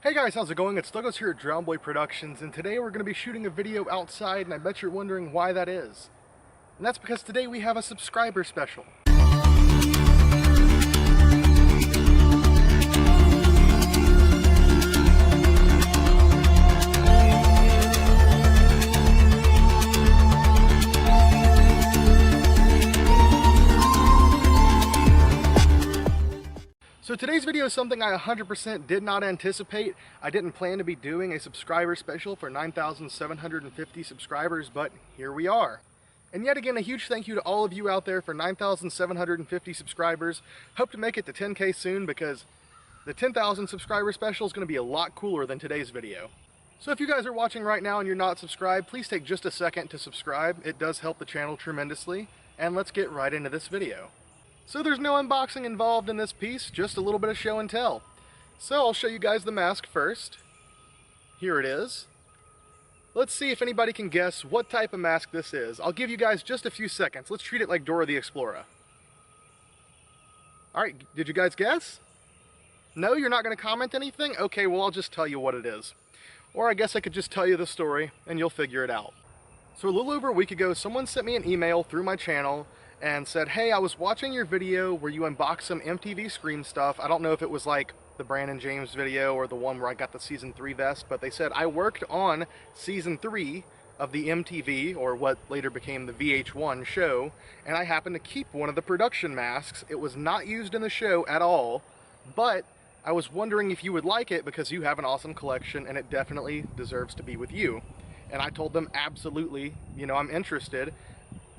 Hey guys, how's it going? It's Douglas here at Drown Boy Productions, and today we're going to be shooting a video outside, and I bet you're wondering why that is. And that's because today we have a subscriber special. So today's video is something I 100% did not anticipate. I didn't plan to be doing a subscriber special for 9,750 subscribers, but here we are. And yet again, a huge thank you to all of you out there for 9,750 subscribers. Hope to make it to 10K soon because the 10,000 subscriber special is going to be a lot cooler than today's video. So if you guys are watching right now and you're not subscribed, please take just a second to subscribe. It does help the channel tremendously. And let's get right into this video. So there's no unboxing involved in this piece, just a little bit of show and tell. So I'll show you guys the mask first. Here it is. Let's see if anybody can guess what type of mask this is. I'll give you guys just a few seconds. Let's treat it like Dora the Explorer. Alright, did you guys guess? No, you're not going to comment anything? Okay, well I'll just tell you what it is. Or I guess I could just tell you the story and you'll figure it out. So a little over a week ago, someone sent me an email through my channel and said, hey, I was watching your video where you unboxed some MTV Scream stuff. I don't know if it was like the Brandon James video or the one where I got the Season 3 vest, but they said, I worked on Season 3 of the MTV, or what later became the VH1 show, and I happened to keep one of the production masks. It was not used in the show at all, but I was wondering if you would like it because you have an awesome collection and it definitely deserves to be with you. And I told them, absolutely, I'm interested.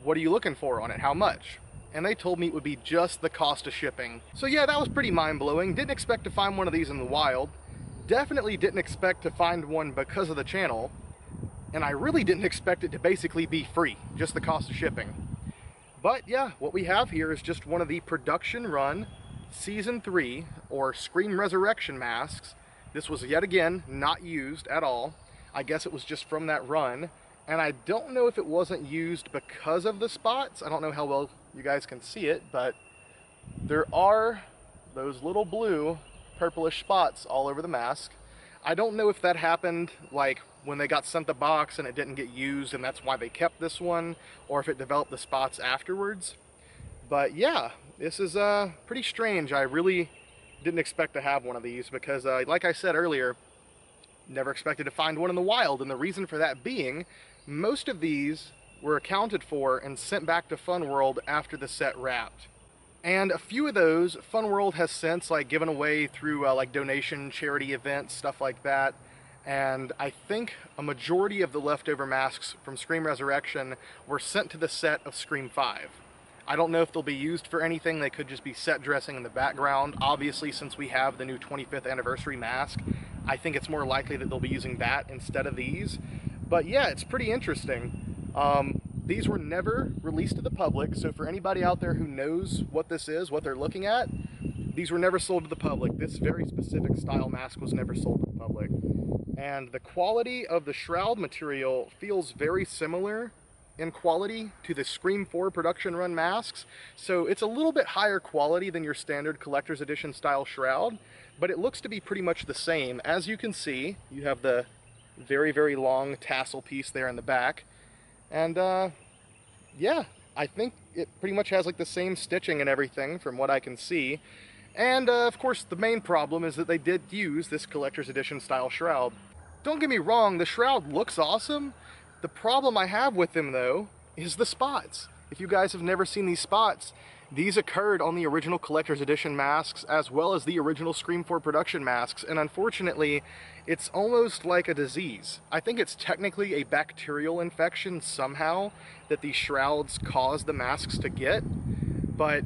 What are you looking for on it? How much? And they told me it would be just the cost of shipping. So yeah, that was pretty mind-blowing. Didn't expect to find one of these in the wild. Definitely didn't expect to find one because of the channel. And I really didn't expect it to basically be free, just the cost of shipping. But yeah, what we have here is just one of the production run Season 3 or Scream Resurrection masks. This was yet again not used at all. I guess it was just from that run. And I don't know if it wasn't used because of the spots. I don't know how well you guys can see it, but there are those little blue purplish spots all over the mask. I don't know if that happened like when they got sent the box and it didn't get used and that's why they kept this one, or if it developed the spots afterwards. But yeah, this is pretty strange. I really didn't expect to have one of these because like I said earlier, never expected to find one in the wild, and the reason for that being, most of these were accounted for and sent back to Fun World after the set wrapped. And a few of those, Fun World has since given away through donation, charity events, stuff like that. And I think a majority of the leftover masks from Scream Resurrection were sent to the set of Scream 5. I don't know if they'll be used for anything. They could just be set dressing in the background. Obviously, since we have the new 25th anniversary mask, I think it's more likely that they'll be using that instead of these. But yeah, it's pretty interesting. These were never released to the public, so for anybody out there who knows what this is, what they're looking at, these were never sold to the public. This very specific style mask was never sold to the public. And the quality of the shroud material feels very similar in quality to the Scream 4 production run masks, so it's a little bit higher quality than your standard collector's edition style shroud, but it looks to be pretty much the same. As you can see, you have the very, very long tassel piece there in the back, and yeah, I think it pretty much has the same stitching and everything from what I can see. And of course the main problem is that they did use this collector's edition style shroud. Don't get me wrong, the shroud looks awesome. The problem I have with them, though, is the spots. If you guys have never seen these spots, these occurred on the original Collector's Edition masks as well as the original Scream 4 production masks, and unfortunately, it's almost like a disease. I think it's technically a bacterial infection somehow that these shrouds cause the masks to get, but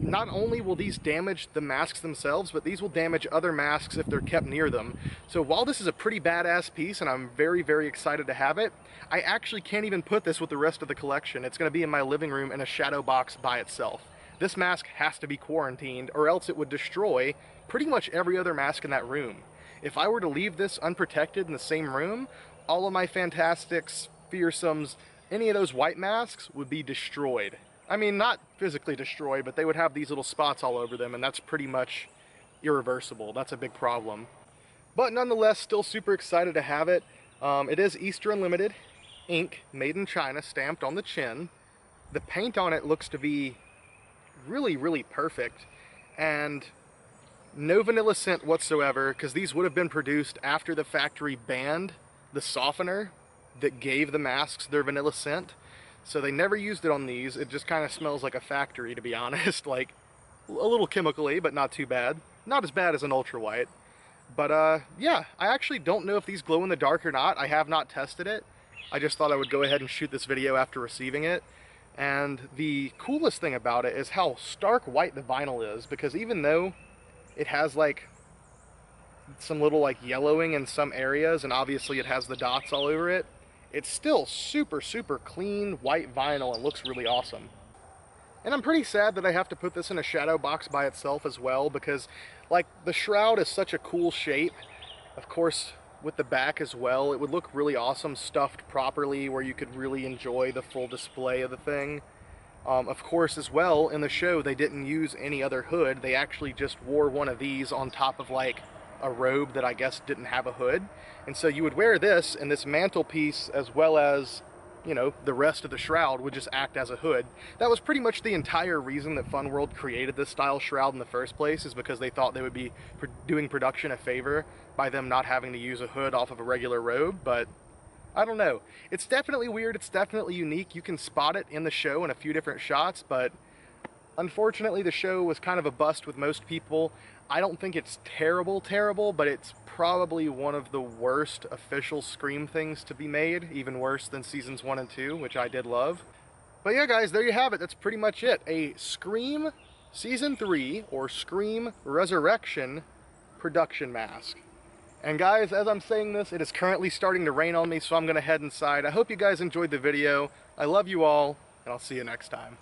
not only will these damage the masks themselves, but these will damage other masks if they're kept near them. So while this is a pretty badass piece and I'm very, very excited to have it, I actually can't even put this with the rest of the collection. It's going to be in my living room in a shadow box by itself. This mask has to be quarantined or else it would destroy pretty much every other mask in that room. If I were to leave this unprotected in the same room, all of my Fantastics, Fearsomes, any of those white masks would be destroyed. I mean, not physically destroyed, but they would have these little spots all over them, and that's pretty much irreversible. That's a big problem. But nonetheless, still super excited to have it. It is Easter Unlimited ink, made in China, stamped on the chin. The paint on it looks to be really, really perfect. And no vanilla scent whatsoever, because these would have been produced after the factory banned the softener that gave the masks their vanilla scent. So they never used it on these. It just kind of smells like a factory, to be honest. Like, a little chemically, but not too bad. Not as bad as an ultra white. But yeah, I actually don't know if these glow in the dark or not. I have not tested it. I just thought I would go ahead and shoot this video after receiving it. And the coolest thing about it is how stark white the vinyl is, because even though it has like some little like yellowing in some areas, and obviously it has the dots all over it, it's still super, super clean white vinyl and looks really awesome. And I'm pretty sad that I have to put this in a shadow box by itself as well, because like the shroud is such a cool shape. Of course, with the back as well, it would look really awesome stuffed properly where you could really enjoy the full display of the thing. Of course, as well, in the show, they didn't use any other hood. They actually just wore one of these on top of like a robe that I guess didn't have a hood. And so you would wear this, and this mantelpiece, as well as, you know, the rest of the shroud would just act as a hood. That was pretty much the entire reason that Fun World created this style shroud in the first place, is because they thought they would be doing production a favor by them not having to use a hood off of a regular robe. But I don't know. It's definitely weird. It's definitely unique. You can spot it in the show in a few different shots, but unfortunately the show was kind of a bust with most people. I don't think it's terrible, but it's probably one of the worst official Scream things to be made, even worse than seasons 1 and 2, which I did love. But yeah, guys, there you have it. That's pretty much it. A Scream Season 3 or Scream Resurrection production mask. And guys, as I'm saying this, it is currently starting to rain on me, so I'm going to head inside. I hope you guys enjoyed the video. I love you all, and I'll see you next time.